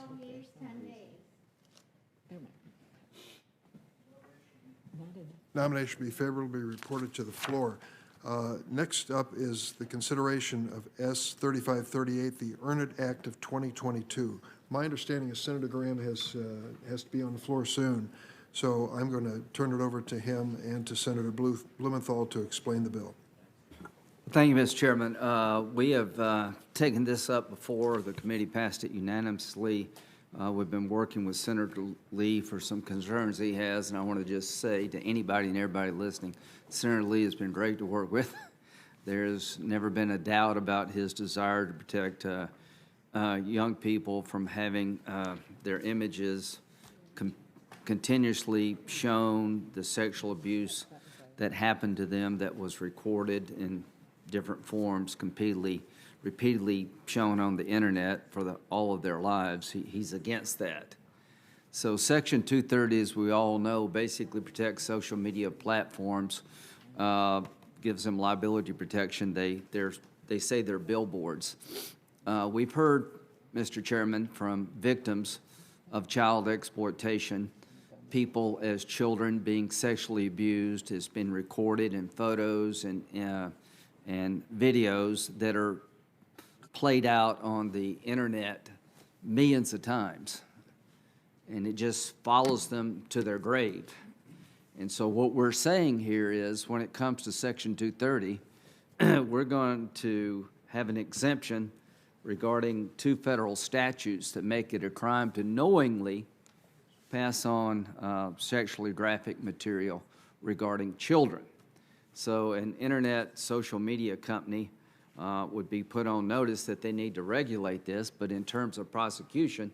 12 years, 10 days. Nomination be favorably reported to the floor. Next up is the consideration of S 3538, the Earn It Act of 2022. My understanding is Senator Graham has to be on the floor soon, so I'm going to turn it over to him and to Senator Blumenthal to explain the bill. Thank you, Mr. Chairman. We have taken this up before. The committee passed it unanimously. We've been working with Senator Lee for some concerns he has, and I want to just say to anybody and everybody listening, Senator Lee has been great to work with. There's never been a doubt about his desire to protect young people from having their images continuously shown, the sexual abuse that happened to them that was recorded in different forms, repeatedly shown on the internet for all of their lives. He's against that. So Section 230, as we all know, basically protects social media platforms, gives them liability protection. They say they're billboards. We've heard, Mr. Chairman, from victims of child exploitation, people as children being sexually abused. Has been recorded in photos and videos that are played out on the internet millions of times, and it just follows them to their grave. And so what we're saying here is, when it comes to Section 230, we're going to have an exemption regarding 2 federal statutes that make it a crime to knowingly pass on sexually graphic material regarding children. So an internet social media company would be put on notice that they need to regulate this, but in terms of prosecution,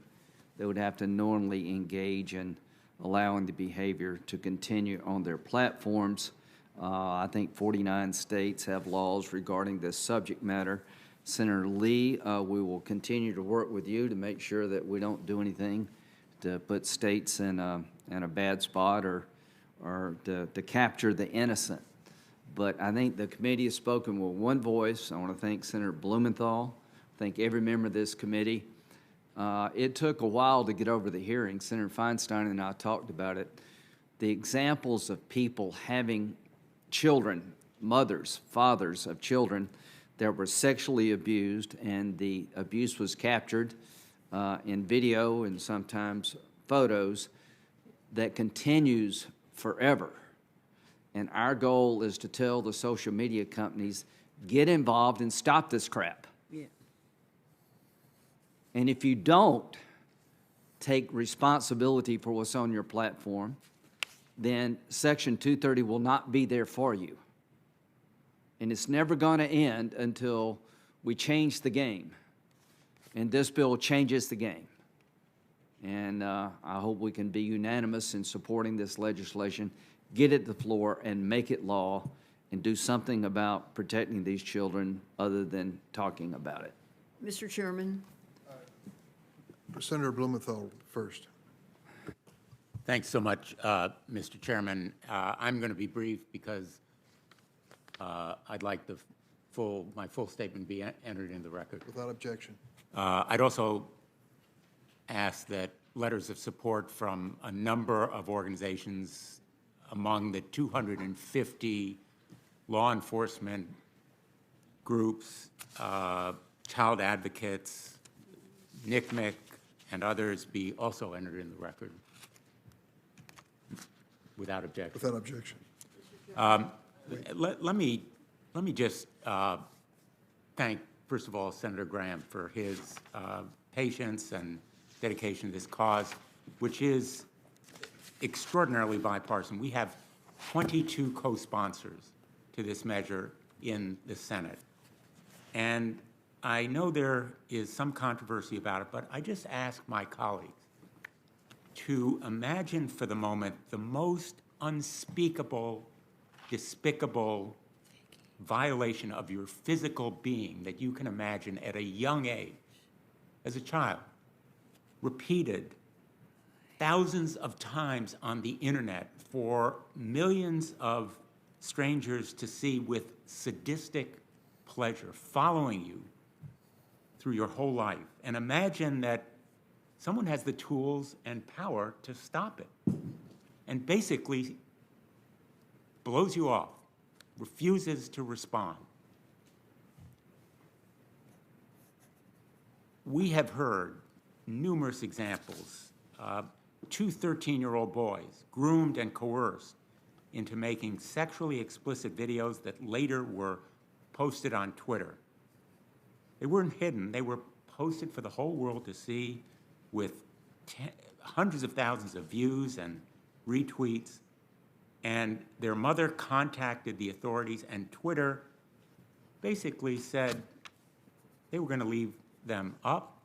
they would have to knowingly engage in allowing the behavior to continue on their platforms. I think 49 states have laws regarding this subject matter. Senator Lee, we will continue to work with you to make sure that we don't do anything to put states in a bad spot or to capture the innocent. But I think the committee has spoken with one voice. I want to thank Senator Blumenthal, thank every member of this committee. It took a while to get over the hearing. Senator Feinstein and I talked about it. The examples of people having children, mothers, fathers of children that were sexually abused, and the abuse was captured in video and sometimes photos, that continues forever. And our goal is to tell the social media companies, get involved and stop this crap. Yeah. And if you don't take responsibility for what's on your platform, then Section 230 will not be there for you. And it's never going to end until we change the game. And this bill changes the game. And I hope we can be unanimous in supporting this legislation, get it to the floor and make it law, and do something about protecting these children other than talking about it. Mr. Chairman. Senator Blumenthal first. Thanks so much, Mr. Chairman. I'm going to be brief because I'd like my full statement be entered in the record. Without objection. I'd also ask that letters of support from a number of organizations among the 250 law enforcement groups, child advocates, NCMEC, and others be also entered in the record without objection. Without objection. Let me just thank, first of all, Senator Graham for his patience and dedication to this cause, which is extraordinarily bipartisan. We have 22 co-sponsors to this measure in the Senate. And I know there is some controversy about it, but I just ask my colleagues to imagine for the moment the most unspeakable, despicable violation of your physical being that you can imagine at a young age, as a child, repeated thousands of times on the internet for millions of strangers to see with sadistic pleasure, following you through your whole life. And imagine that someone has the tools and power to stop it, and basically blows you off, refuses to respond. We have heard numerous examples. 2 13-year-old boys groomed and coerced into making sexually explicit videos that later were posted on Twitter. They weren't hidden. They were posted for the whole world to see with hundreds of thousands of views and retweets. And their mother contacted the authorities, and Twitter basically said they were going to leave them up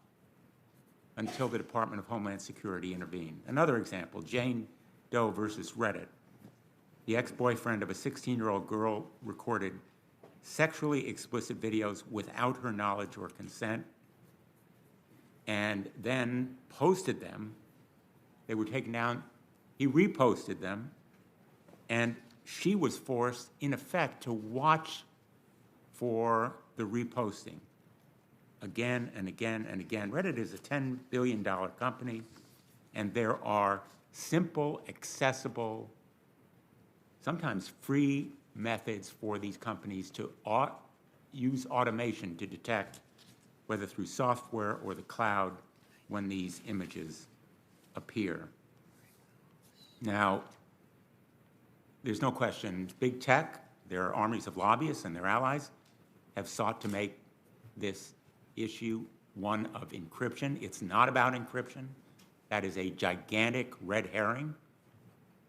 until the Department of Homeland Security intervened. Another example, Jane Doe versus Reddit. The ex-boyfriend of a 16-year-old girl recorded sexually explicit videos without her knowledge or consent, and then posted them. They were taken down. He reposted them, and she was forced, in effect, to watch for the reposting again and again and again. Reddit is a $10 billion company, and there are simple, accessible, sometimes free methods for these companies to use automation to detect, whether through software or the cloud, when these images appear. Now, there's no question, big tech, their armies of lobbyists and their allies have sought to make this issue one of encryption. It's not about encryption. That is a gigantic red herring.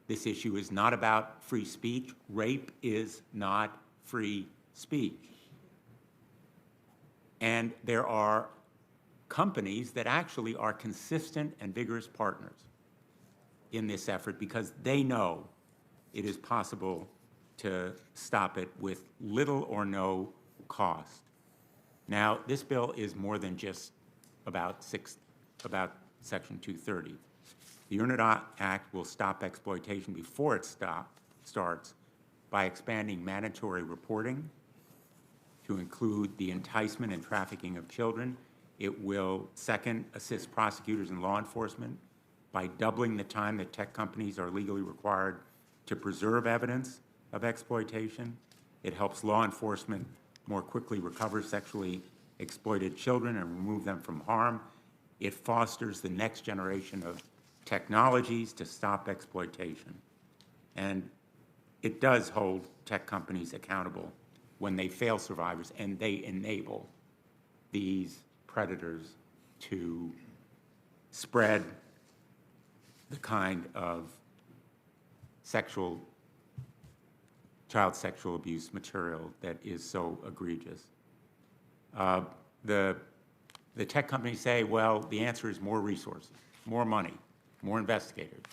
This issue is not about free speech. Rape is not free speech. And there are companies that actually are consistent and vigorous partners in this effort because they know it is possible to stop it with little or no cost. Now, this bill is more than just about Section 230. The Internet Act will stop exploitation before it starts by expanding mandatory reporting to include the enticement and trafficking of children. It will, second, assist prosecutors and law enforcement by doubling the time that tech companies are legally required to preserve evidence of exploitation. It helps law enforcement more quickly recover sexually exploited children and remove them from harm. It fosters the next generation of technologies to stop exploitation. And it does hold tech companies accountable when they fail survivors, and they enable these predators to spread the kind of child sexual abuse material that is so egregious. The tech companies say, well, the answer is more resources, more money, more investigators.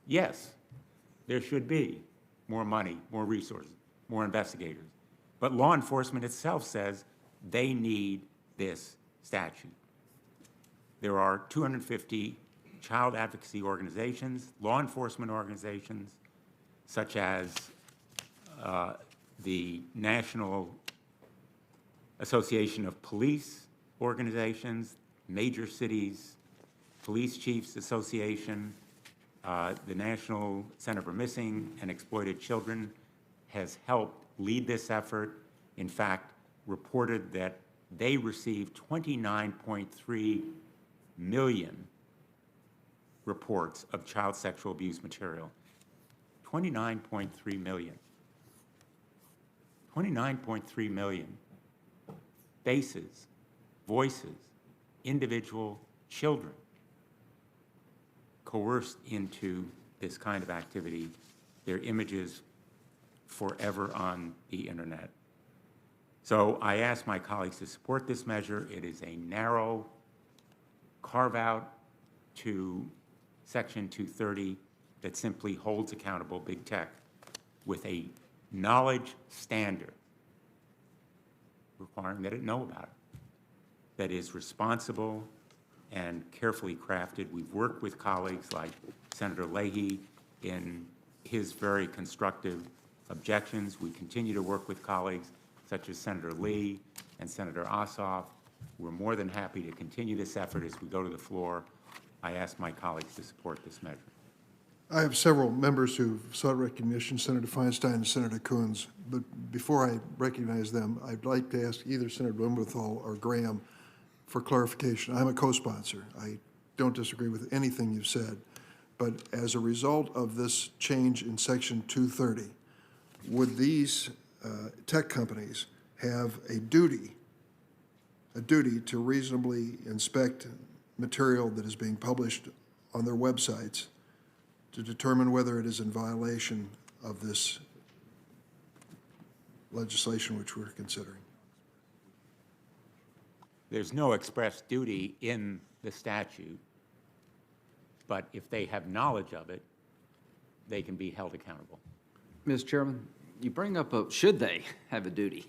Yes, there should be more money, more resources, more investigators. But law enforcement itself says they need this statute. There are 250 child advocacy organizations, law enforcement organizations, such as the National Association of Police Organizations, Major Cities Police Chiefs Association, the National Center for Missing and Exploited Children has helped lead this effort. In fact, reported that they received 29.3 million reports of child sexual abuse material. 29.3 million. 29.3 million faces, voices, individual children coerced into this kind of activity, their images forever on the internet. So I ask my colleagues to support this measure. It is a narrow carve-out to Section 230 that simply holds accountable big tech with a knowledge standard requiring that it know about it, that is responsible and carefully crafted. We've worked with colleagues like Senator Leahy in his very constructive objections. We continue to work with colleagues such as Senator Lee and Senator Ossoff We're more than happy to continue this effort as we go to the floor. I ask my colleagues to support this measure. I have several members who've sought recognition, Senator Feinstein and Senator Coons. But before I recognize them, I'd like to ask either Senator Blumenthal or Graham for clarification. I'm a co-sponsor. I don't disagree with anything you've said. But as a result of this change in Section 230, would these tech companies have a duty to reasonably inspect material that is being published on their websites to determine whether it is in violation of this legislation which we're considering? There's no express duty in the statute, but if they have knowledge of it, they can be held accountable. Mr. Chairman, you bring up should they have a duty?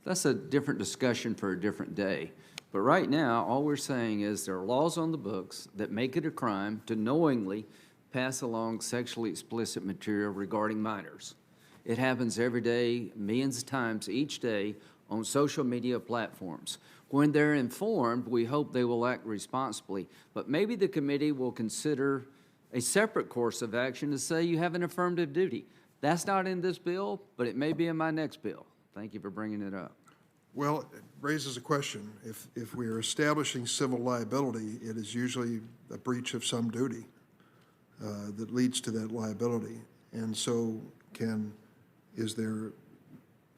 That's a different discussion for a different day. But right now, all we're saying is there are laws on the books that make it a crime to knowingly pass along sexually explicit material regarding minors. It happens every day, millions of times each day on social media platforms. When they're informed, we hope they will act responsibly. But maybe the committee will consider a separate course of action to say you have an affirmative duty. That's not in this bill, but it may be in my next bill. Thank you for bringing it up. Well, it raises a question. If we are establishing civil liability, it is usually a breach of some duty that leads to that liability. And so is there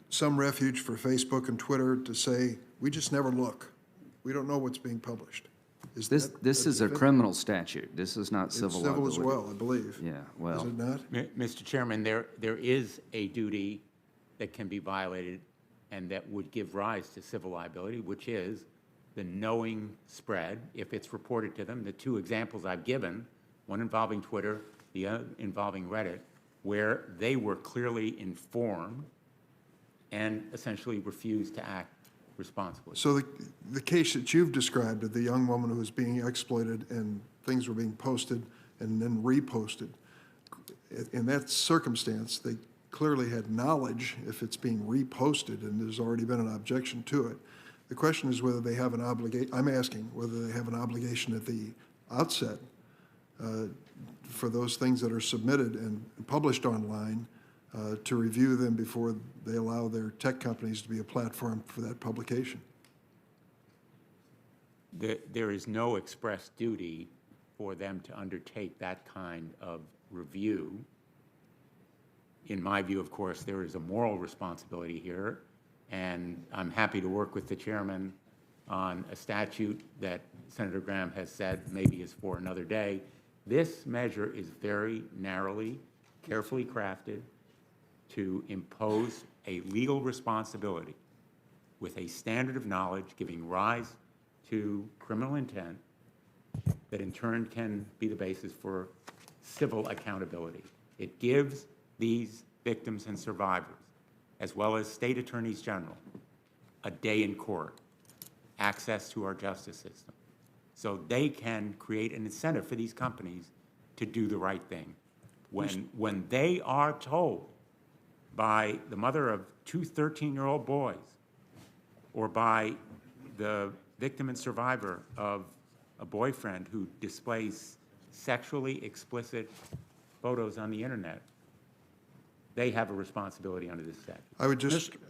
some refuge for Facebook and Twitter to say, we just never look. We don't know what's being published? This is a criminal statute. This is not civil liability. It's civil as well, I believe. Yeah, well. Is it not? Mr. Chairman, there is a duty that can be violated and that would give rise to civil liability, which is the knowing spread, if it's reported to them. The two examples I've given, one involving Twitter, the other involving Reddit, where they were clearly informed and essentially refused to act responsibly. So the case that you've described of the young woman who was being exploited and things were being posted and then reposted, in that circumstance, they clearly had knowledge if it's being reposted and there's already been an objection to it. The question is whether they have an obligation, I'm asking whether they have an obligation at the outset for those things that are submitted and published online to review them before they allow their tech companies to be a platform for that publication. There is no express duty for them to undertake that kind of review. In my view, of course, there is a moral responsibility here, and I'm happy to work with the chairman on a statute that Senator Graham has said maybe is for another day. This measure is very narrowly, carefully crafted to impose a legal responsibility with a standard of knowledge giving rise to criminal intent that in turn can be the basis for civil accountability. It gives these victims and survivors, as well as state attorneys general, a day in court, access to our justice system, so they can create an incentive for these companies to do the right thing. When they are told by the mother of two 13-year-old boys or by the victim and survivor of a boyfriend who displays sexually explicit photos on the internet, they have a responsibility under this statute.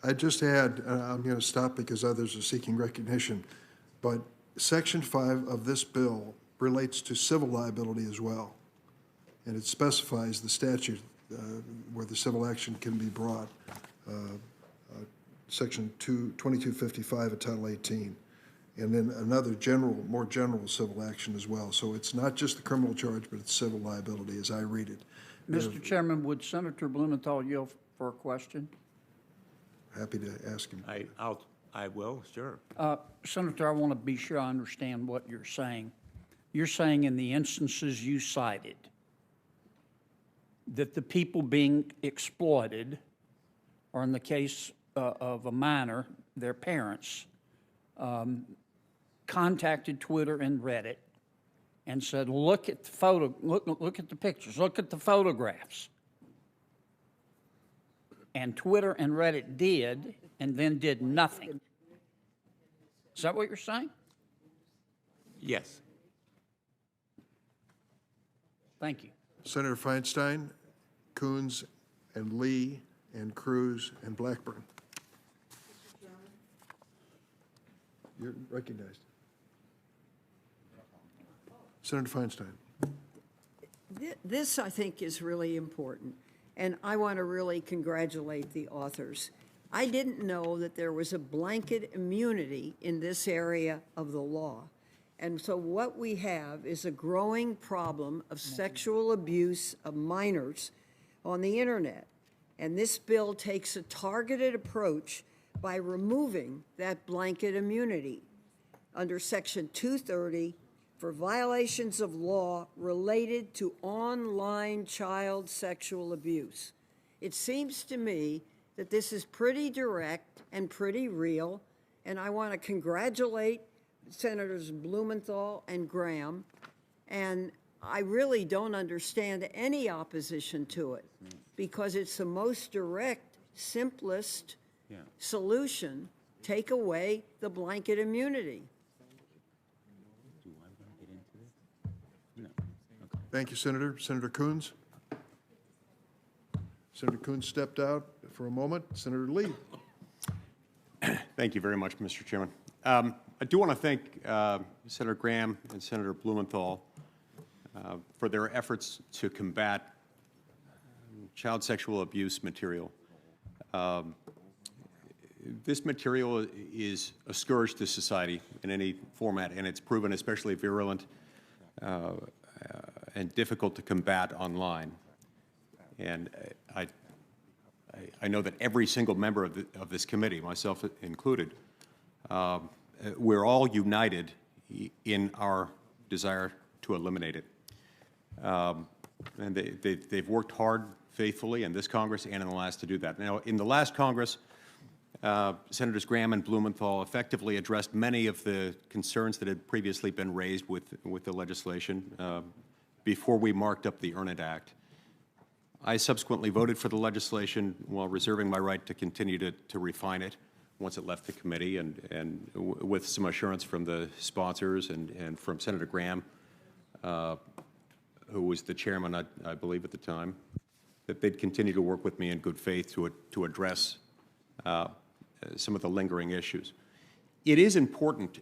I'd just add, I'm going to stop because others are seeking recognition, but Section 5 of this bill relates to civil liability as well, and it specifies the statute where the civil action can be brought, Section 2255 of Title 18, and then another more general civil action as well. So it's not just the criminal charge, but it's civil liability as I read it. Mr. Chairman, would Senator Blumenthal yield for a question? Happy to ask him. I will, sure. Senator, I want to be sure I understand what you're saying. You're saying in the instances you cited that the people being exploited, or in the case of a minor, their parents, contacted Twitter and Reddit and said, look at the look at the pictures, look at the photographs. And Twitter and Reddit did, and then did nothing. Is that what you're saying? Yes. Thank you. Senator Feinstein, Coons, and Lee, and Cruz, and Blackburn. You're recognized. Senator Feinstein. This, I think, is really important, and I want to really congratulate the authors. I didn't know that there was a blanket immunity in this area of the law. And so what we have is a growing problem of sexual abuse of minors on the internet. And this bill takes a targeted approach by removing that blanket immunity under Section 230 for violations of law related to online child sexual abuse. It seems to me that this is pretty direct and pretty real, and I want to congratulate Senators Blumenthal and Graham, and I really don't understand any opposition to it because it's the most direct, simplest solution. Take away the blanket immunity. Do I want to get into this? No. Okay. Thank you, Senator. Senator Coons. Senator Coons stepped out for a moment. Senator Lee. Thank you very much, Mr. Chairman. I do want to thank Senator Graham and Senator Blumenthal for their efforts to combat child sexual abuse material. This material is a scourge to society in any format, and it's proven especially virulent and difficult to combat online. And I know that every single member of this committee, myself included, we're all united in our desire to eliminate it. And they've worked hard, faithfully, in this Congress and in the last to do that. Now, in the last Congress, Senators Graham and Blumenthal effectively addressed many of the concerns that had previously been raised with the legislation before we marked up the Earn It Act. I subsequently voted for the legislation while reserving my right to continue to refine it once it left the committee, and with some assurance from the sponsors and from Senator Graham, who was the chairman, I believe, at the time, that they'd continue to work with me in good faith to address some of the lingering issues. It is important,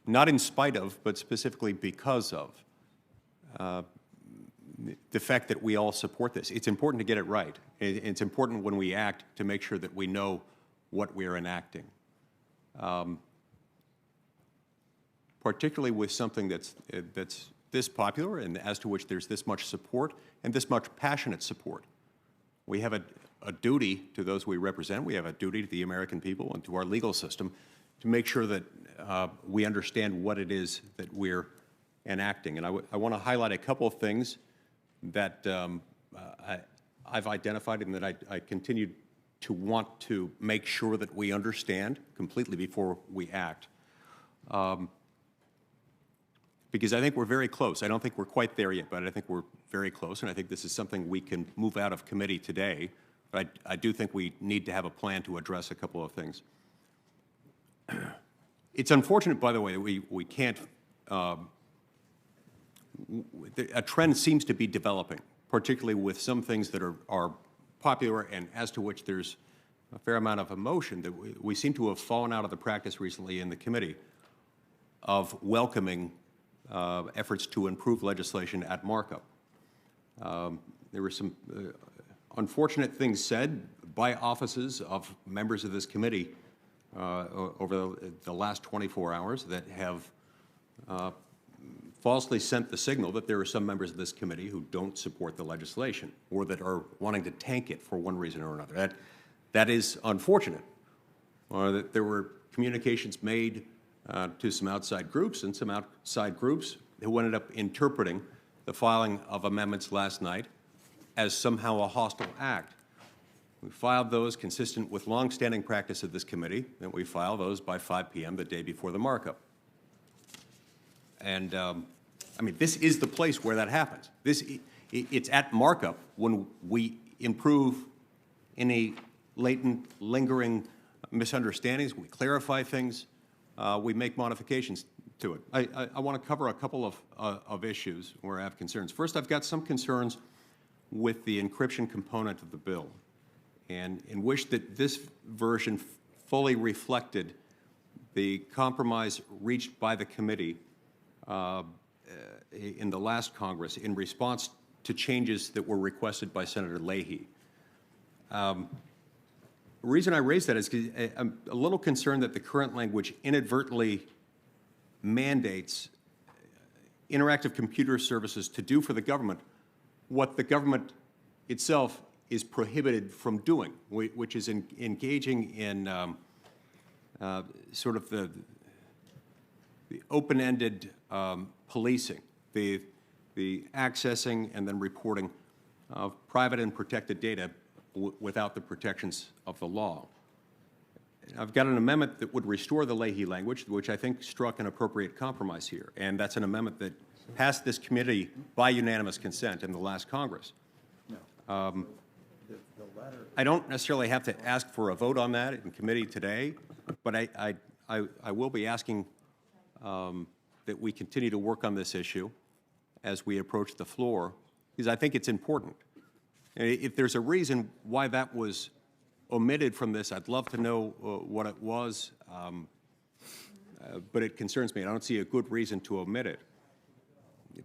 not in spite of, but specifically because of, the fact that we all support this. It's important to get it right. It's important when we act to make sure that we know what we're enacting. Particularly with something that's this popular and as to which there's this much support and this much passionate support. We have a duty to those we represent. We have a duty to the American people and to our legal system to make sure that we understand what it is that we're enacting. And I want to highlight a couple of things that I've identified and that I continue to want to make sure that we understand completely before we act. Because I think we're very close. I don't think we're quite there yet, but I think we're very close, and I think this is something we can move out of committee today. But I do think we need to have a plan to address a couple of things. It's unfortunate, by the way, that we can't a trend seems to be developing, particularly with some things that are popular and as to which there's a fair amount of emotion, that we seem to have fallen out of the practice recently in the committee of welcoming efforts to improve legislation at markup. There were some unfortunate things said by offices of members of this committee over the last 24 hours that have falsely sent the signal that there are some members of this committee who don't support the legislation or that are wanting to tank it for one reason or another. That is unfortunate. Or that there were communications made to some outside groups and some outside groups who ended up interpreting the filing of amendments last night as somehow a hostile act. We filed those consistent with longstanding practice of this committee, and we file those by 5 p.m. the day before the markup. And I mean, this is the place where that happens. It's at markup when we improve any latent, lingering misunderstandings, we clarify things, we make modifications to it. I want to cover a couple of issues where I have concerns. First, I've got some concerns with the encryption component of the bill, and wish that this version fully reflected the compromise reached by the committee in the last Congress in response to changes that were requested by Senator Leahy. The reason I raise that is because I'm a little concerned that the current language inadvertently mandates interactive computer services to do for the government what the government itself is prohibited from doing, which is engaging in sort of the open-ended policing, the accessing and then reporting of private and protected data without the protections of the law. I've got an amendment that would restore the Leahy language, which I think struck an appropriate compromise here, and that's an amendment that passed this committee by unanimous consent in the last Congress. I don't necessarily have to ask for a vote on that in committee today, but I will be asking that we continue to work on this issue as we approach the floor, because I think it's important. If there's a reason why that was omitted from this, I'd love to know what it was, but it concerns me. I don't see a good reason to omit it.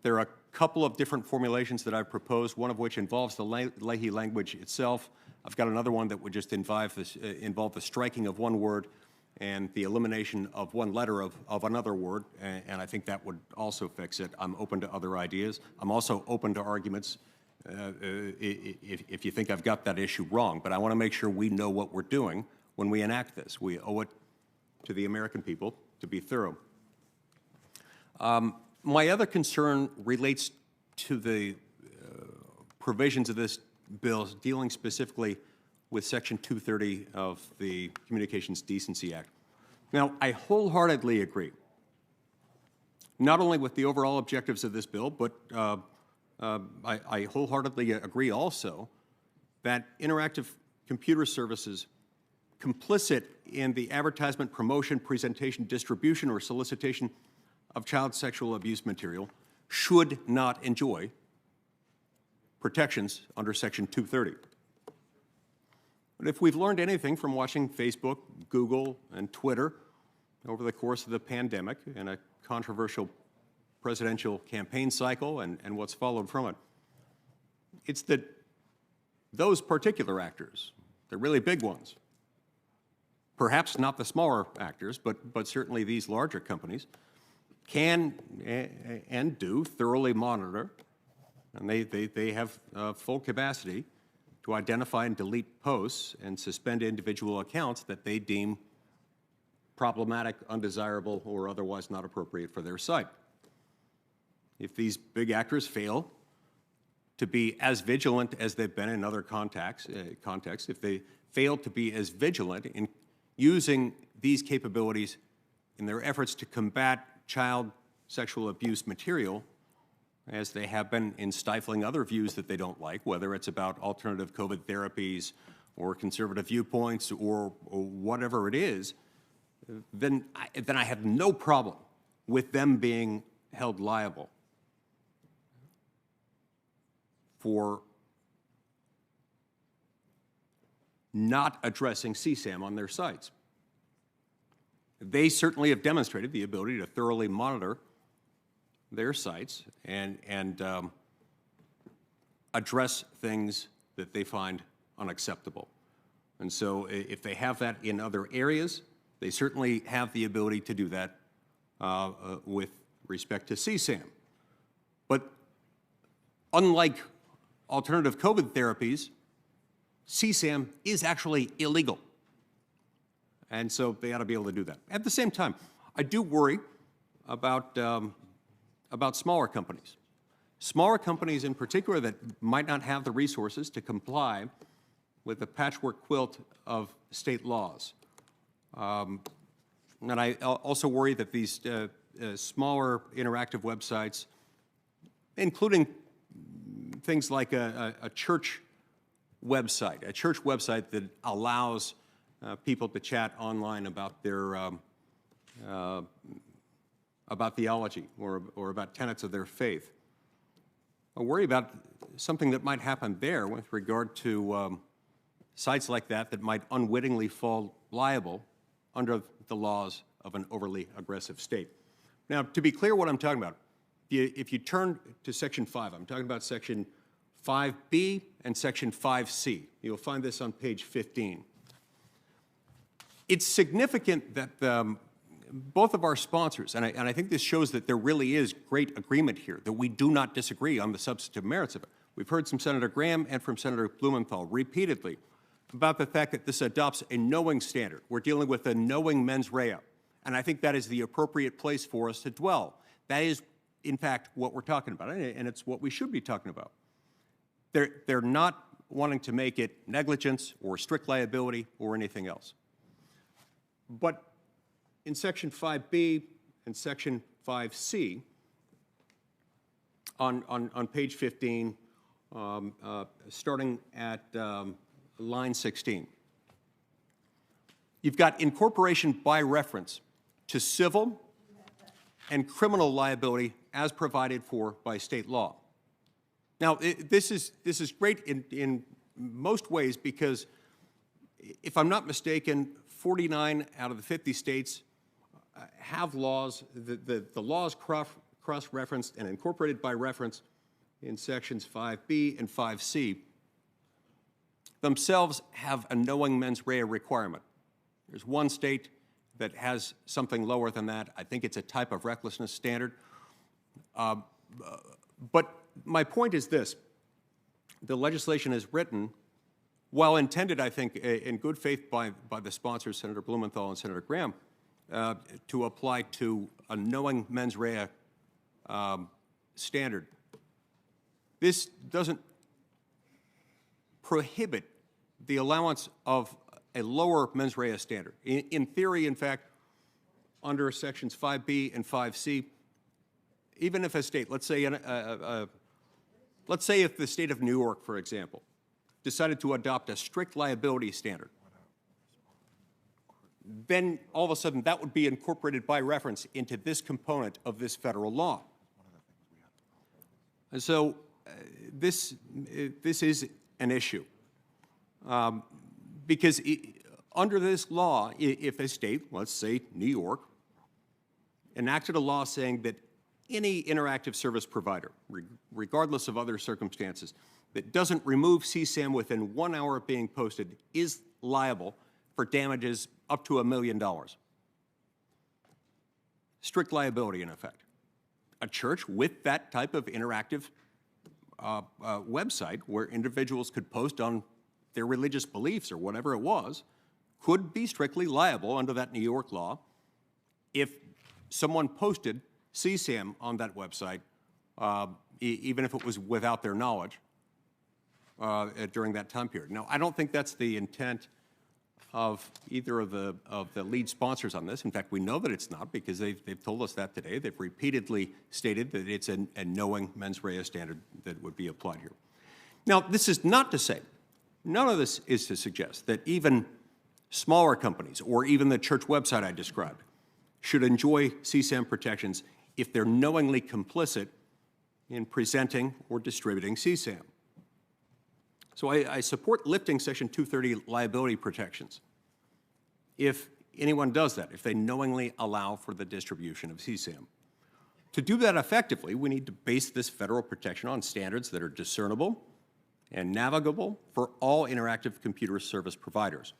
There are a couple of different formulations that I've proposed, one of which involves the Leahy language itself. I've got another one that would just involve the striking of one word and the elimination of one letter of another word, and I think that would also fix it. I'm open to other ideas. I'm also open to arguments if you think I've got that issue wrong, but I want to make sure we know what we're doing when we enact this. We owe it to the American people to be thorough. My other concern relates to the provisions of this bill dealing specifically with Section 230 of the Communications Decency Act. Now, I wholeheartedly agree, not only with the overall objectives of this bill, but I wholeheartedly agree also that interactive computer services complicit in the advertisement, promotion, presentation, distribution, or solicitation of child sexual abuse material should not enjoy protections under Section 230. But if we've learned anything from watching Facebook, Google, and Twitter over the course of the pandemic and a controversial presidential campaign cycle and what's followed from it, it's that those particular actors, the really big ones, perhaps not the smaller actors, but certainly these larger companies, can and do thoroughly monitor, and they have full capacity to identify and delete posts and suspend individual accounts that they deem problematic, undesirable, or otherwise not appropriate for their site. If these big actors fail to be as vigilant as they've been in other contexts, if they fail to be as vigilant in using these capabilities in their efforts to combat child sexual abuse material, as they have been in stifling other views that they don't like, whether it's about alternative COVID therapies or conservative viewpoints or whatever it is, then I have no problem with them being held liable for not addressing CSAM on their sites. They certainly have demonstrated the ability to thoroughly monitor their sites and address things that they find unacceptable. And so if they have that in other areas, they certainly have the ability to do that with respect to CSAM. But unlike alternative COVID therapies, CSAM is actually illegal. And so they ought to be able to do that. At the same time, I do worry about smaller companies. Smaller companies in particular that might not have the resources to comply with the patchwork quilt of state laws. And I also worry that these smaller interactive websites, including things like a church website that allows people to chat online about their about theology or about tenets of their faith. I worry about something that might happen there with regard to sites like that might unwittingly fall liable under the laws of an overly aggressive state. Now, to be clear what I'm talking about, if you turn to Section 5, I'm talking about Section 5B and Section 5C. You'll find this on page 15. It's significant that both of our sponsors, and I think this shows that there really is great agreement here, that we do not disagree on the substantive merits of it. We've heard from Senator Graham and from Senator Blumenthal repeatedly about the fact that this adopts a knowing standard. We're dealing with a knowing mens rea, and I think that is the appropriate place for us to dwell. That is, in fact, what we're talking about, and it's what we should be talking about. They're not wanting to make it negligence or strict liability or anything else. But in Section 5B and Section 5C, on page 15, starting at line 16, you've got incorporation by reference to civil and criminal liability as provided for by state law. Now, this is great in most ways because, if I'm not mistaken, 49 out of the 50 states have laws. The laws cross-referenced and incorporated by reference in Sections 5B and 5C themselves have a knowing mens rea requirement. There's one state that has something lower than that. I think it's a type of recklessness standard. But my point is this. The legislation is written, while intended, I think, in good faith by the sponsors, Senator Blumenthal and Senator Graham, to apply to a knowing mens rea standard. This doesn't prohibit the allowance of a lower mens rea standard. In theory, in fact, under Sections 5B and 5C, even if a state, let's say if the state of New York, for example, decided to adopt a strict liability standard, then all of a sudden that would be incorporated by reference into this component of this federal law. And so this is an issue. Because under this law, if a state, let's say New York, enacted a law saying that any interactive service provider, regardless of other circumstances, that doesn't remove CSAM within 1 hour of being posted is liable for damages up to $1 million. Strict liability, in effect. A church with that type of interactive website where individuals could post on their religious beliefs or whatever it was could be strictly liable under that New York law if someone posted CSAM on that website, even if it was without their knowledge during that time period. Now, I don't think that's the intent of either of the lead sponsors on this. In fact, we know that it's not because they've told us that today. They've repeatedly stated that it's a knowing mens rea standard that would be applied here. Now, this is not to say, none of this is to suggest that even smaller companies or even the church website I described should enjoy CSAM protections if they're knowingly complicit in presenting or distributing CSAM. So I support lifting Section 230 liability protections if anyone does that, if they knowingly allow for the distribution of CSAM. To do that effectively, we need to base this federal protection on standards that are discernible and navigable for all interactive computer service providers.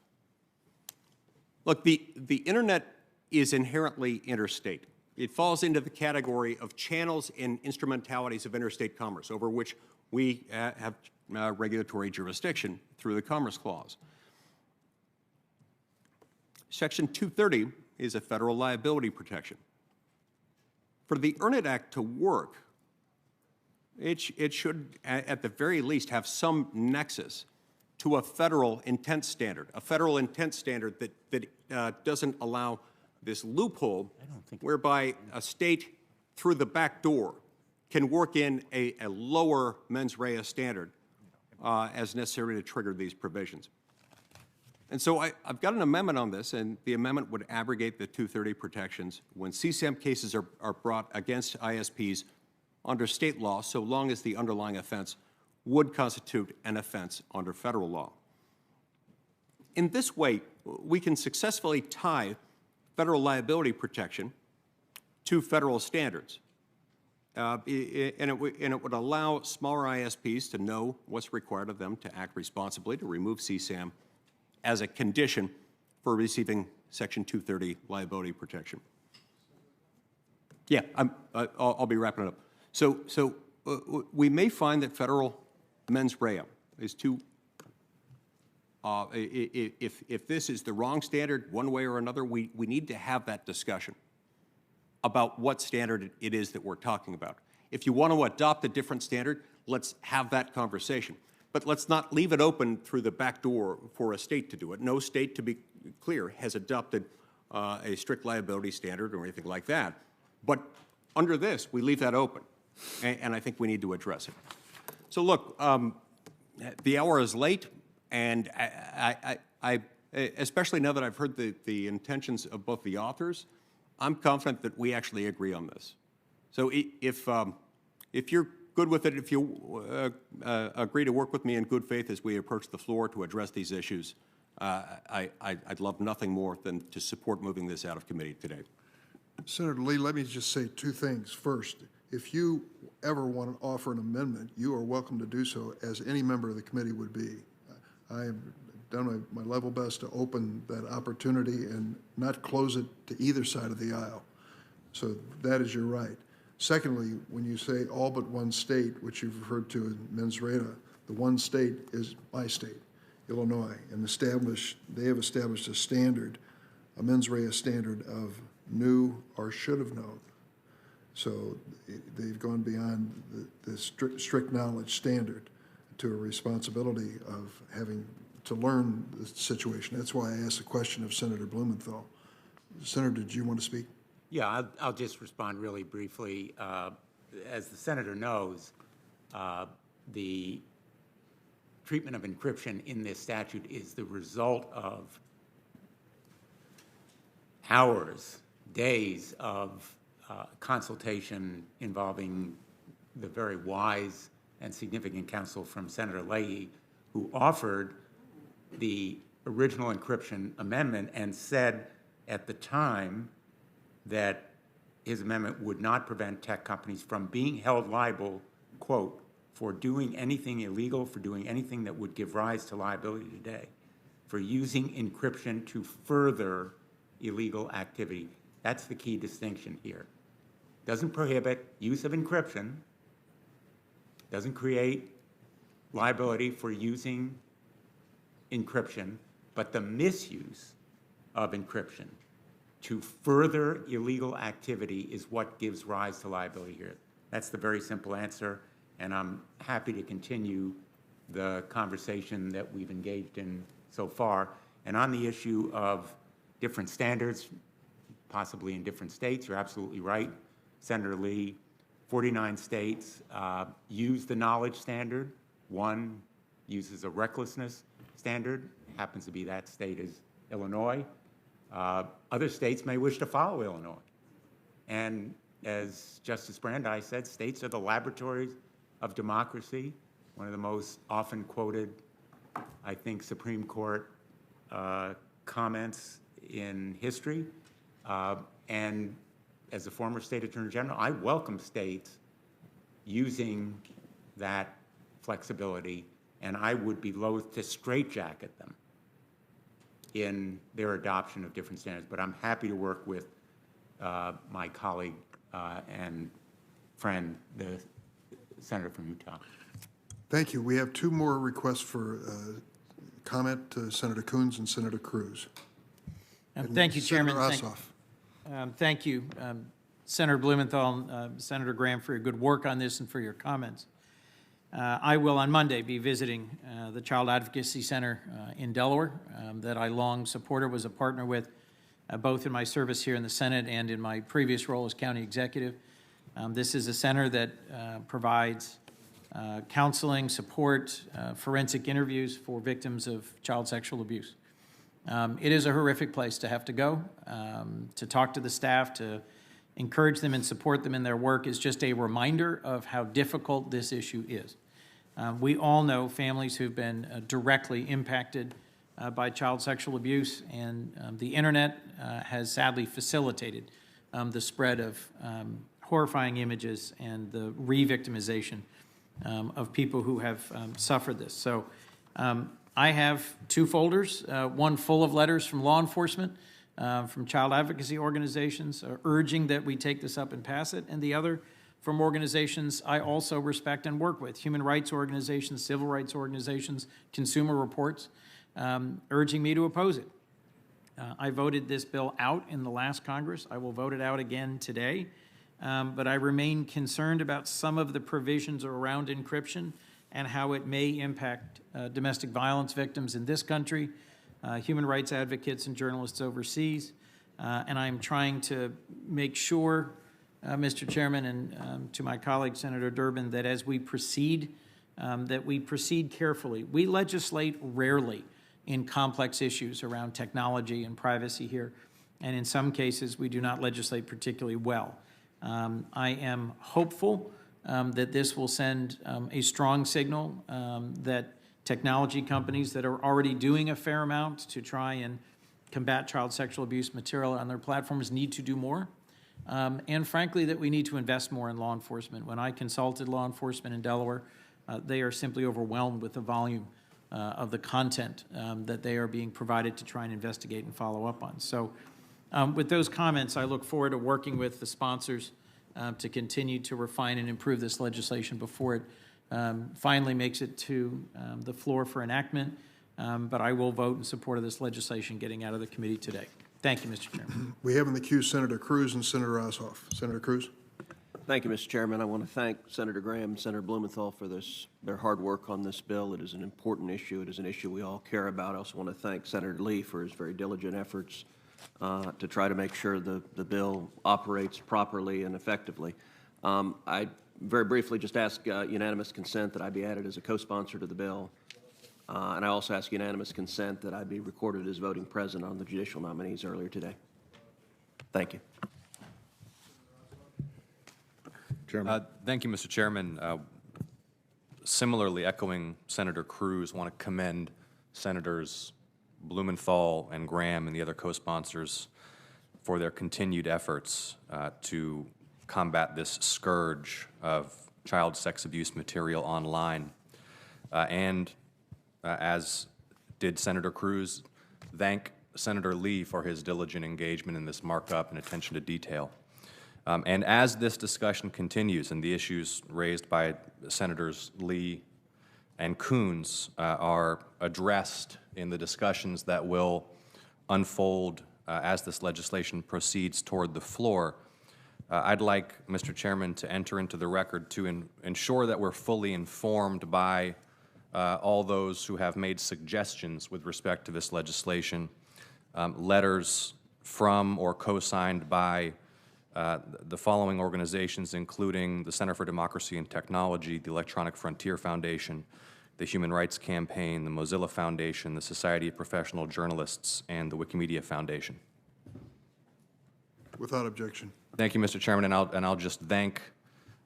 Look, the Internet is inherently interstate. It falls into the category of channels and instrumentalities of interstate commerce over which we have regulatory jurisdiction through the Commerce Clause. Section 230 is a federal liability protection. For the Earn It Act to work, it should, at the very least, have some nexus to a federal intent standard that doesn't allow this loophole whereby a state, through the back door, can work in a lower mens rea standard as necessary to trigger these provisions. And so I've got an amendment on this, and the amendment would abrogate the 230 protections when CSAM cases are brought against ISPs under state law, so long as the underlying offense would constitute an offense under federal law. In this way, we can successfully tie federal liability protection to federal standards. And it would allow smaller ISPs to know what's required of them to act responsibly to remove CSAM as a condition for receiving Section 230 liability protection. Yeah, I'll be wrapping it up. So we may find that federal mens rea is too, if this is the wrong standard one way or another, we need to have that discussion about what standard it is that we're talking about. If you want to adopt a different standard, let's have that conversation. But let's not leave it open through the back door for a state to do it. No state, to be clear, has adopted a strict liability standard or anything like that. But under this, we leave that open, and I think we need to address it. So look, the hour is late, and I especially now that I've heard the intentions of both the authors, I'm confident that we actually agree on this. So if you're good with it, if you agree to work with me in good faith as we approach the floor to address these issues, I'd love nothing more than to support moving this out of committee today. Senator Lee, let me just say two things. First, if you ever want to offer an amendment, you are welcome to do so, as any member of the committee would be. I have done my level best to open that opportunity and not close it to either side of the aisle. So that is your right. Secondly, when you say all but one state, which you've referred to in mens rea, the one state is my state, Illinois, and they have established a standard, a mens rea standard of knew or should have known. So they've gone beyond the strict knowledge standard to a responsibility of having to learn the situation. That's why I asked the question of Senator Blumenthal. Senator, did you want to speak? Yeah, I'll just respond really briefly. As the senator knows, the treatment of encryption in this statute is the result of hours, days of consultation involving the very wise and significant counsel from Senator Leahy, who offered the original encryption amendment and said at the time that his amendment would not prevent tech companies from being held liable, quote, for doing anything illegal, for doing anything that would give rise to liability today, for using encryption to further illegal activity. That's the key distinction here. Doesn't prohibit use of encryption, doesn't create liability for using encryption, but the misuse of encryption to further illegal activity is what gives rise to liability here. That's the very simple answer, and I'm happy to continue the conversation that we've engaged in so far. And on the issue of different standards, possibly in different states, you're absolutely right, Senator Lee. 49 states use the knowledge standard. One uses a recklessness standard. Happens to be that state is Illinois. Other states may wish to follow Illinois. And as Justice Brandeis said, states are the laboratories of democracy. One of the most often quoted, I think, Supreme Court comments in history. And as a former state attorney general, I welcome states using that flexibility, and I would be loath to straitjacket them in their adoption of different standards. But I'm happy to work with my colleague and friend, the senator from Utah. Thank you. We have two more requests for comment, Senator Coons and Senator Cruz. Thank you, Chairman. Senator Ossoff. Thank you, Senator Blumenthal, Senator Graham, for your good work on this and for your comments. I will on Monday be visiting the Child Advocacy Center in Delaware that I long supported, was a partner with, both in my service here in the Senate and in my previous role as county executive. This is a center that provides counseling, support, forensic interviews for victims of child sexual abuse. It is a horrific place to have to go. To talk to the staff, to encourage them and support them in their work is just a reminder of how difficult this issue is. We all know families who've been directly impacted by child sexual abuse, and the internet has sadly facilitated the spread of horrifying images and the re-victimization of people who have suffered this. So I have two folders, one full of letters from law enforcement, from child advocacy organizations urging that we take this up and pass it, and the other from organizations I also respect and work with, human rights organizations, civil rights organizations, Consumer Reports, urging me to oppose it. I voted this bill out in the last Congress. I will vote it out again today, but I remain concerned about some of the provisions around encryption and how it may impact domestic violence victims in this country, human rights advocates and journalists overseas, and I'm trying to make sure, Mr. Chairman, and to my colleague, Senator Durbin, that as we proceed carefully. We legislate rarely in complex issues around technology and privacy here, and in some cases, we do not legislate particularly well. I am hopeful that this will send a strong signal that technology companies that are already doing a fair amount to try and combat child sexual abuse material on their platforms need to do more. And frankly, that we need to invest more in law enforcement. When I consulted law enforcement in Delaware, they are simply overwhelmed with the volume of the content that they are being provided to try and investigate and follow up on. So with those comments, I look forward to working with the sponsors to continue to refine and improve this legislation before it finally makes it to the floor for enactment. But I will vote in support of this legislation getting out of the committee today. Thank you, Mr. Chairman. We have in the queue Senator Cruz and Senator Ossoff. Senator Cruz. Thank you, Mr. Chairman. I want to thank Senator Graham and Senator Blumenthal for their hard work on this bill. It is an important issue. It is an issue we all care about. I also want to thank Senator Lee for his very diligent efforts to try to make sure the bill operates properly and effectively. I very briefly just ask unanimous consent that I be added as a co-sponsor to the bill. And I also ask unanimous consent that I be recorded as voting present on the judicial nominees earlier today. Thank you. Chairman. Thank you, Mr. Chairman. Similarly, echoing Senator Cruz, want to commend Senators Blumenthal and Graham and the other co-sponsors for their continued efforts to combat this scourge of child sex abuse material online. As did Senator Cruz, thank Senator Lee for his diligent engagement in this markup and attention to detail. And as this discussion continues and the issues raised by Senators Lee and Coons are addressed in the discussions that will unfold as this legislation proceeds toward the floor, I'd like, Mr. Chairman, to enter into the record to ensure that we're fully informed by all those who have made suggestions with respect to this legislation, letters from or co-signed by the following organizations, including the Center for Democracy and Technology, the Electronic Frontier Foundation, the Human Rights Campaign, the Mozilla Foundation, the Society of Professional Journalists, and the Wikimedia Foundation. Without objection. Thank you, Mr. Chairman, and I'll just thank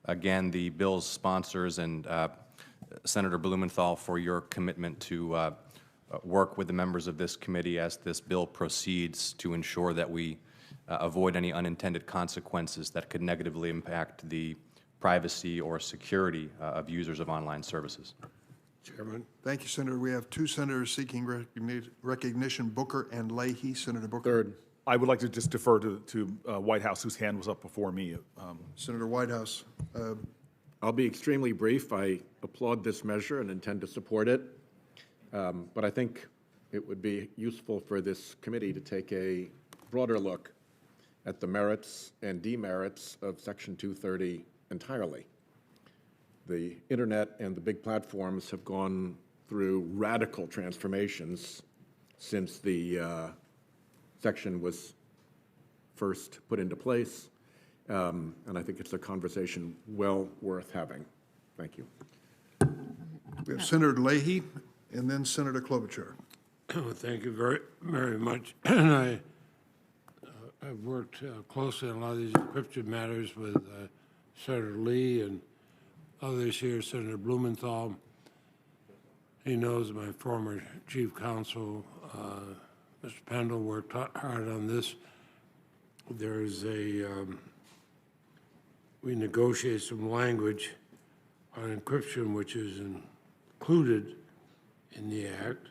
again the bill's sponsors and Senator Blumenthal for your commitment to work with the members of this committee as this bill proceeds to ensure that we avoid any unintended consequences that could negatively impact the privacy or security of users of online services. Chairman. Thank you, Senator. We have two senators seeking recognition, Booker and Leahy. Senator Booker. Third, I would like to just defer to Whitehouse, whose hand was up before me. Senator Whitehouse. I'll be extremely brief. I applaud this measure and intend to support it. But I think it would be useful for this committee to take a broader look at the merits and demerits of Section 230 entirely. The internet and the big platforms have gone through radical transformations since the section was first put into place, and I think it's a conversation well worth having. Thank you. We have Senator Leahy and then Senator Klobuchar. Thank you very, very much. And I've worked closely on a lot of these encryption matters with Senator Lee and others here, Senator Blumenthal. He knows my former chief counsel, Mr. Pendle, worked hard on this. There's we negotiated some language on encryption, which is included in the act,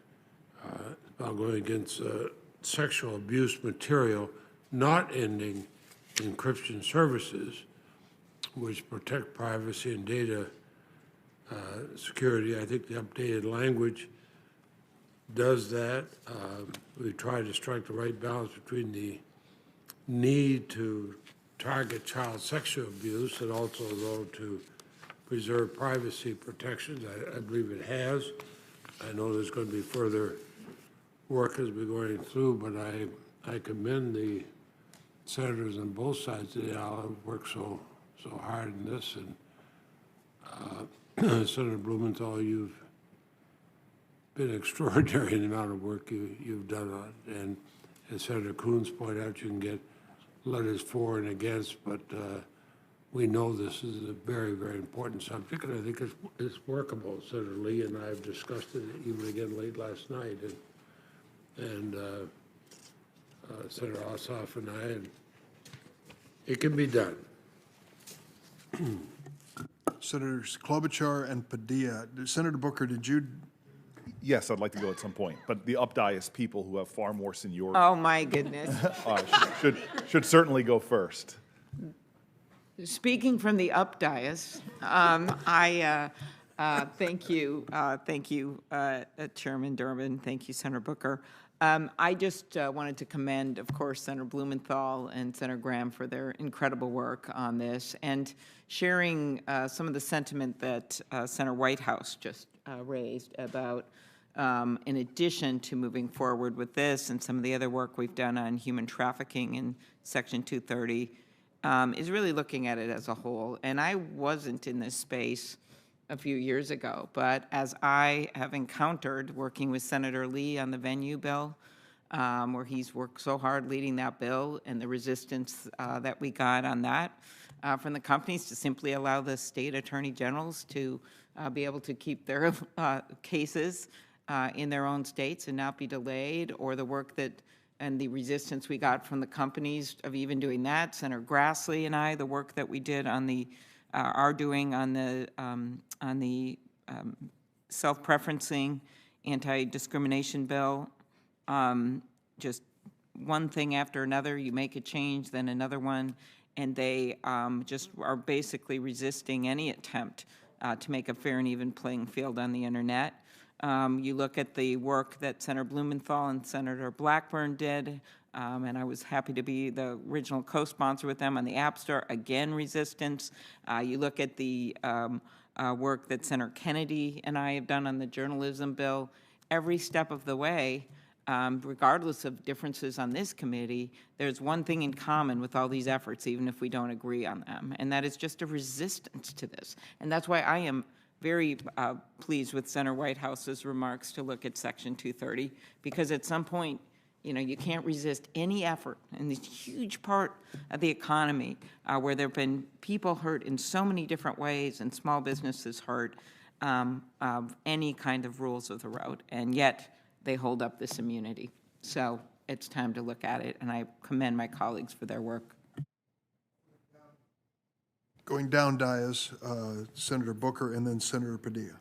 about going against sexual abuse material, not ending encryption services, which protect privacy and data security. I think the updated language does that. We try to strike the right balance between the need to target child sexual abuse and also, though, to preserve privacy protections. I believe it has. I know there's going to be further work as we're going through, but I commend the senators on both sides of the aisle who worked so hard in this. And Senator Blumenthal, you've been extraordinary in the amount of work you've done on it. And as Senator Coons pointed out, you can get letters for and against, but we know this is a very, very important subject, and I think it's workable. Senator Lee and I have discussed it even again late last night, and Senator Ossoff and I, and it can be done. Senators Klobuchar and Padilla. Senator Booker, did you? Yes, I'd like to go at some point, but the updiced people who have far more seniority Oh, my goodness. should certainly go first. Speaking from the up dais, thank you, Chairman Durbin. Thank you, Senator Booker. I just wanted to commend, of course, Senator Blumenthal and Senator Graham for their incredible work on this and sharing some of the sentiment that Senator Whitehouse just raised about, in addition to moving forward with this and some of the other work we've done on human trafficking in Section 230, is really looking at it as a whole. And I wasn't in this space a few years ago, but as I have encountered working with Senator Lee on the venue bill, where he's worked so hard leading that bill, and the resistance that we got on that from the companies to simply allow the state attorney generals to be able to keep their cases in their own states and not be delayed, or the work that and the resistance we got from the companies of even doing that. Senator Grassley and I, the work that we did on the are doing on the self-preferencing anti-discrimination bill. Just one thing after another, you make a change, then another one, and they just are basically resisting any attempt to make a fair and even playing field on the internet. You look at the work that Senator Blumenthal and Senator Blackburn did, and I was happy to be the original co-sponsor with them on the App Store. Again, resistance. You look at the work that Senator Kennedy and I have done on the journalism bill. Every step of the way, regardless of differences on this committee, there's one thing in common with all these efforts, even if we don't agree on them, and that is just a resistance to this. And that's why I am very pleased with Senator Whitehouse's remarks to look at Section 230, because at some point, you know, you can't resist any effort in this huge part of the economy where there have been people hurt in so many different ways and small businesses hurt of any kind of rules of the road, and yet they hold up this immunity. So it's time to look at it, and I commend my colleagues for their work. Going down dais, Senator Booker and then Senator Padilla.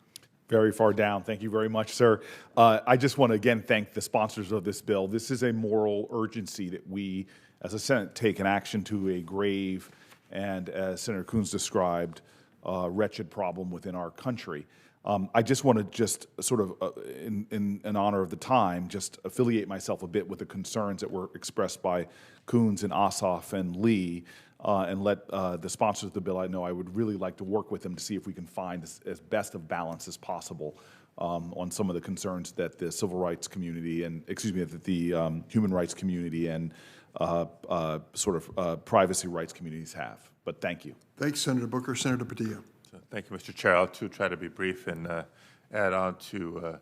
Very far down. Thank you very much, sir. I just want to again thank the sponsors of this bill. This is a moral urgency that we, as a Senate, take an action to a grave and, as Senator Coons described, wretched problem within our country. I just want to just sort of, in honor of the time, just affiliate myself a bit with the concerns that were expressed by Coons and Ossoff and Lee, and let the sponsors of the bill, I know I would really like to work with them to see if we can find as best of balance as possible on some of the concerns that the civil rights community and, that the human rights community and privacy rights communities have. But thank you. Thanks, Senator Booker. Senator Padilla. Thank you, Mr. Chair. I'll too try to be brief and add on to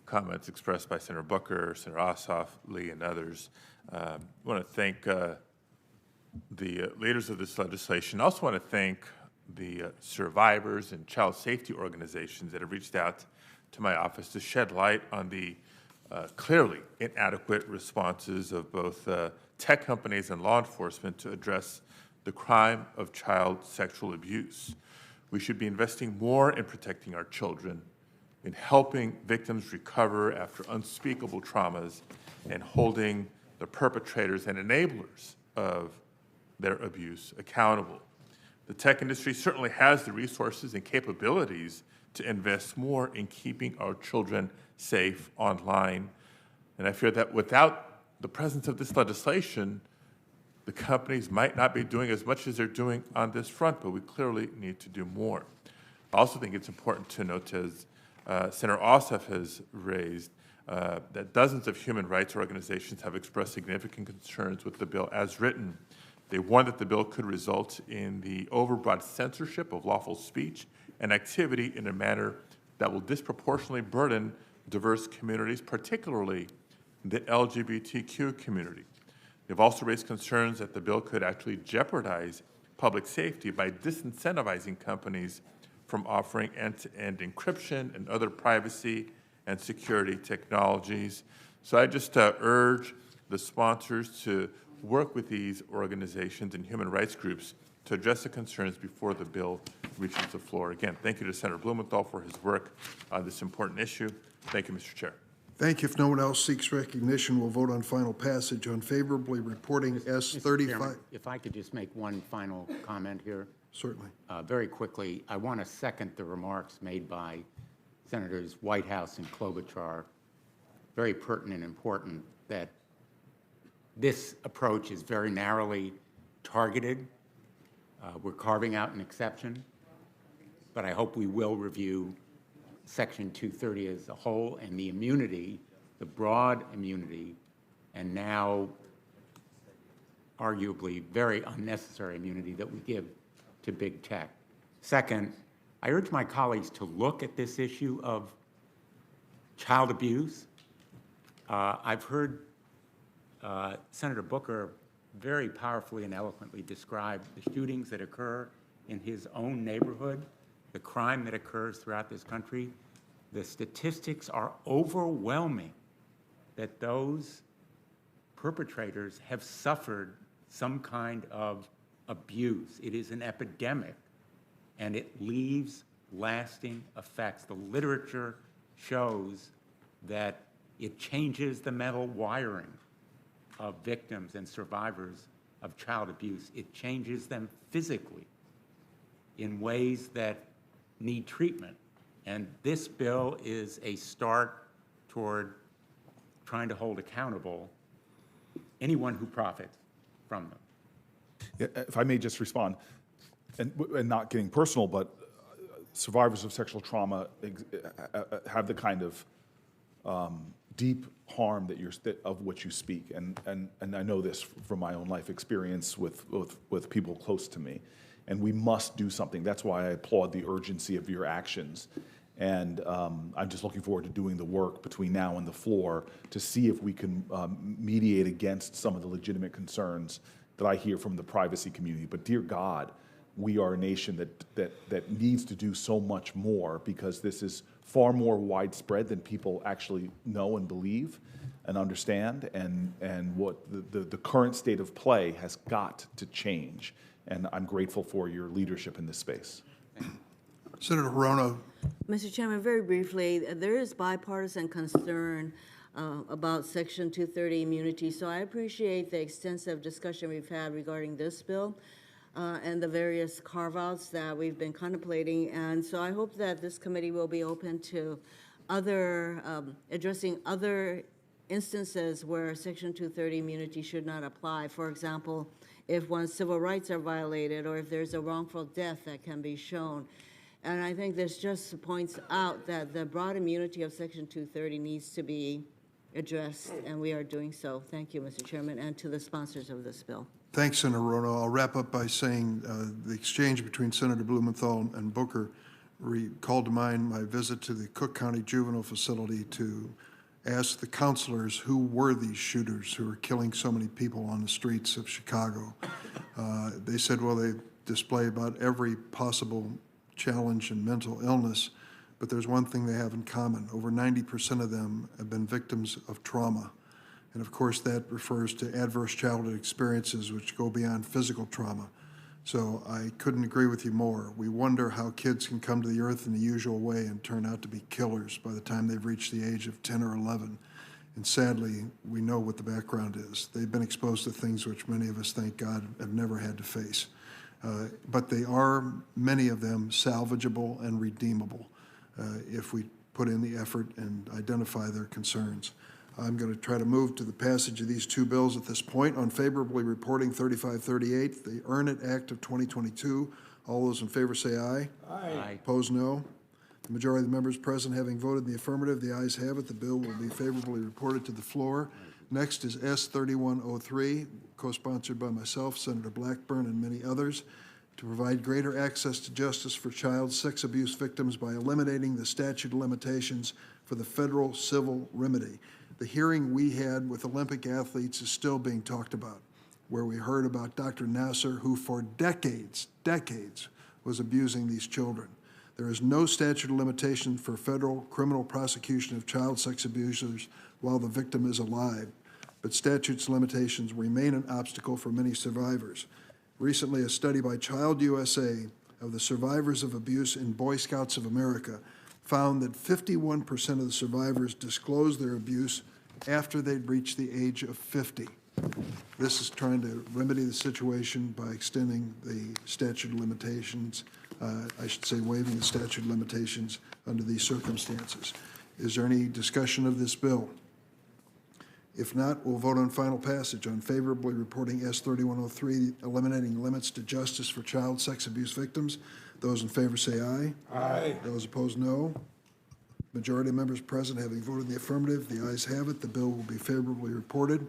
comments expressed by Senator Booker, Senator Ossoff, Lee, and others. I want to thank the leaders of this legislation. I also want to thank the survivors and child safety organizations that have reached out to my office to shed light on the clearly inadequate responses of both tech companies and law enforcement to address the crime of child sexual abuse. We should be investing more in protecting our children, in helping victims recover after unspeakable traumas, and holding the perpetrators and enablers of their abuse accountable. The tech industry certainly has the resources and capabilities to invest more in keeping our children safe online. And I fear that without the presence of this legislation, the companies might not be doing as much as they're doing on this front, but we clearly need to do more. I also think it's important to note, as Senator Ossoff has raised, that dozens of human rights organizations have expressed significant concerns with the bill as written. They warn that the bill could result in the overbroad censorship of lawful speech and activity in a manner that will disproportionately burden diverse communities, particularly the LGBTQ community. They've also raised concerns that the bill could actually jeopardize public safety by disincentivizing companies from offering end-to-end encryption and other privacy and security technologies. So I just urge the sponsors to work with these organizations and human rights groups to address the concerns before the bill reaches the floor. Again, thank you to Senator Blumenthal for his work on this important issue. Thank you, Mr. Chair. Thank you. If no one else seeks recognition, we'll vote on final passage on favorably reporting S35. Chairman, if I could just make one final comment here. Certainly. Very quickly, I want to second the remarks made by Senators Whitehouse and Klobuchar. Very pertinent and important that this approach is very narrowly targeted. We're carving out an exception, but I hope we will review Section 230 as a whole and the immunity, the broad immunity, and now arguably very unnecessary immunity that we give to big tech. Second, I urge my colleagues to look at this issue of child abuse. I've heard Senator Booker very powerfully and eloquently describe the shootings that occur in his own neighborhood, the crime that occurs throughout this country. The statistics are overwhelming that those perpetrators have suffered some kind of abuse. It is an epidemic, and it leaves lasting effects. The literature shows that it changes the mental wiring of victims and survivors of child abuse. It changes them physically in ways that need treatment. And this bill is a start toward trying to hold accountable anyone who profits from them. Yeah, if I may just respond, and not getting personal, but survivors of sexual trauma have the kind of deep harm that of which you speak, and I know this from my own life experience with people close to me, and we must do something. That's why I applaud the urgency of your actions, and I'm just looking forward to doing the work between now and the floor to see if we can mediate against some of the legitimate concerns that I hear from the privacy community. But dear God, we are a nation that needs to do so much more, because this is far more widespread than people actually know and believe and understand, and what the current state of play has got to change. And I'm grateful for your leadership in this space. Senator Hirono. Mr. Chairman, very briefly, there is bipartisan concern about Section 230 immunity, so I appreciate the extensive discussion we've had regarding this bill and the various carve-outs that we've been contemplating. And so I hope that this committee will be open to addressing other instances where Section 230 immunity should not apply. For example, if one's civil rights are violated, or if there's a wrongful death that can be shown. And I think this just points out that the broad immunity of Section 230 needs to be addressed, and we are doing so. Thank you, Mr. Chairman, and to the sponsors of this bill. Thanks, Senator Hirono. I'll wrap up by saying the exchange between Senator Blumenthal and Booker called to mind my visit to the Cook County Juvenile Facility to ask the counselors who were these shooters who were killing so many people on the streets of Chicago. They said, well, they display about every possible challenge and mental illness, but there's one thing they have in common. Over 90% of them have been victims of trauma. And of course, that refers to adverse childhood experiences which go beyond physical trauma. So I couldn't agree with you more. We wonder how kids can come to the earth in the usual way and turn out to be killers by the time they've reached the age of 10 or 11. And sadly, we know what the background is. They've been exposed to things which many of us, thank God, have never had to face. But they are, many of them, salvageable and redeemable if we put in the effort and identify their concerns. I'm going to try to move to the passage of these two bills at this point. On favorably reporting 3538, the Earn It Act of 2022. All those in favor say aye. Aye. Opposed, no. The majority of the members present having voted in the affirmative, the ayes have it. The bill will be favorably reported to the floor. Next is S 3103, co-sponsored by myself, Senator Blackburn, and many others, to provide greater access to justice for child sex abuse victims by eliminating the statute of limitations for the federal civil remedy. The hearing we had with Olympic athletes is still being talked about, where we heard about Dr. Nasser, who for decades was abusing these children. There is no statute of limitation for federal criminal prosecution of child sex abusers while the victim is alive, but statutes limitations remain an obstacle for many survivors. Recently, a study by Child USA of the survivors of abuse in Boy Scouts of America found that 51% of the survivors disclosed their abuse after they'd reached the age of 50. This is trying to remedy the situation by extending the statute of limitations, I should say waiving the statute of limitations under these circumstances. Is there any discussion of this bill? If not, we'll vote on final passage. On favorably reporting S 3103, eliminating limits to justice for child sex abuse victims. Those in favor say aye. Aye. Those opposed, no. Majority of members present having voted in the affirmative, the ayes have it. The bill will be favorably reported.